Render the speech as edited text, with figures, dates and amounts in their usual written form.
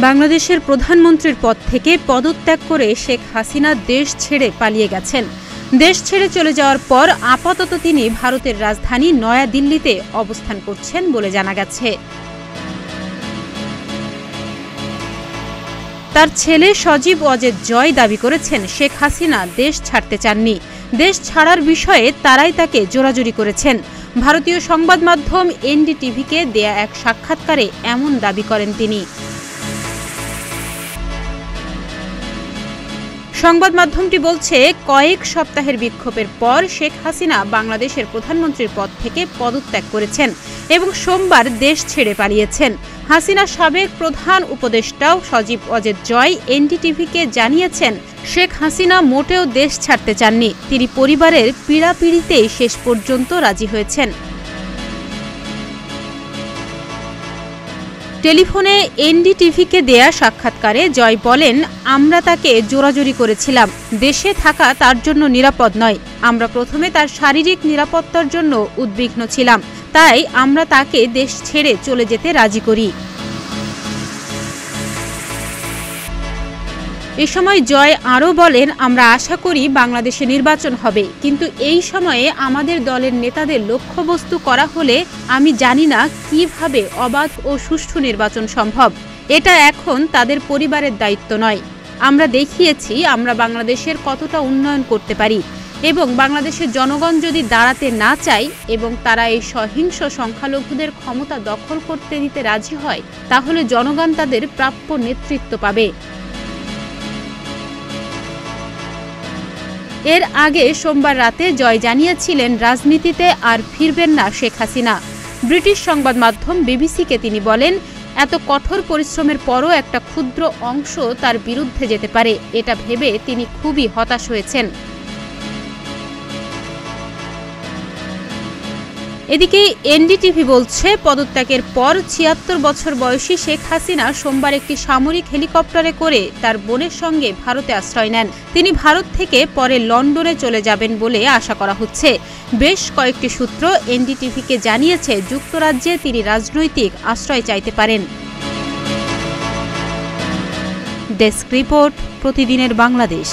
বাংলাদেশের প্রধানমন্ত্রীর পদ থেকে পদত্যাগ করে শেখ হাসিনা দেশ ছেড়ে পালিয়ে গেছেন। দেশ ছেড়ে চলে যাওয়ার পর আপাতত তিনি ভারতের রাজধানী নয়াদিল্লিতে অবস্থান করছেন বলে জানা গেছে। তার ছেলে সজীব ওয়াজেদ জয় দাবি করেছেন শেখ হাসিনা দেশ ছাড়তে চাননি। দেশ ছাড়ার বিষয়ে তারাই তাকে জোরাজুরি করেছেন। ভারতীয় সংবাদ মাধ্যম এনডিটিভিকে দেয়া এক সাক্ষাৎকারে এমন দাবি করেন তিনি। সংবাদ মাধ্যমটি বলছে, কয়েক সপ্তাহের বিক্ষোভের পর শেখ হাসিনা বাংলাদেশের প্রধানমন্ত্রীর পদ থেকে পদত্যাগ করেছেন এবং সোমবার দেশ ছেড়ে পালিয়েছেন। হাসিনা সাবেক প্রধান উপদেষ্টাও সজীব ওয়াজেদ জয় এনডিটিভিকে জানিয়েছেন, শেখ হাসিনা মোটেও দেশ ছাড়তে চাননি। তিনি পরিবারের পীড়াপিড়িতেই শেষ পর্যন্ত রাজি হয়েছেন। টেলিফোনে এনডিটিভিকে দেয়া সাক্ষাৎকারে জয় বলেন, আমরা তাকে জোরাজুরি করেছিলাম। দেশে থাকা তার জন্য নিরাপদ নয়। আমরা প্রথমে তার শারীরিক নিরাপত্তার জন্য উদ্বিগ্ন ছিলাম, তাই আমরা তাকে দেশ ছেড়ে চলে যেতে রাজি করি। এ সময় জয় আরও বলেন, আমরা আশা করি বাংলাদেশে নির্বাচন হবে, কিন্তু এই সময়ে আমাদের দলের নেতাদের লক্ষ্যবস্তু করা হলে আমি জানি না কিভাবে অবাধ ও সুষ্ঠু নির্বাচন সম্ভব। এটা এখন তাদের পরিবারের দায়িত্ব নয়। আমরা দেখিয়েছি আমরা বাংলাদেশের কতটা উন্নয়ন করতে পারি এবং বাংলাদেশের জনগণ যদি দাঁড়াতে না চায় এবং তারা এই সহিংস সংখ্যালঘুদের ক্ষমতা দখল করতে দিতে রাজি হয়, তাহলে জনগণ তাদের প্রাপ্য নেতৃত্ব পাবে। এর আগে সোমবার রাতে জয় জানিয়েছিলেন রাজনীতিতে আর ফিরবেন না শেখ হাসিনা। ব্রিটিশ সংবাদ মাধ্যম বিবিসিকে তিনি বলেন, এত কঠোর পরিশ্রমের পরও একটা ক্ষুদ্র অংশ তার বিরুদ্ধে যেতে পারে, এটা ভেবে তিনি খুবই হতাশ হয়েছেন। এদিকে এনডিটিভি বলছে, পদত্যাগের পর ৭৬ বছর বয়সী শেখ হাসিনা সোমবার একটি সামরিক হেলিকপ্টারে করে তার বোনের সঙ্গে ভারতে আশ্রয় নেন। তিনি ভারত থেকে পরে লন্ডনে চলে যাবেন বলে আশা করা হচ্ছে। বেশ কয়েকটি সূত্র এনডিটিভিকে জানিয়েছে, যুক্তরাজ্যে তিনি রাজনৈতিক আশ্রয় চাইতে পারেন। ডেস্ক রিপোর্ট, প্রতিদিনের বাংলাদেশ।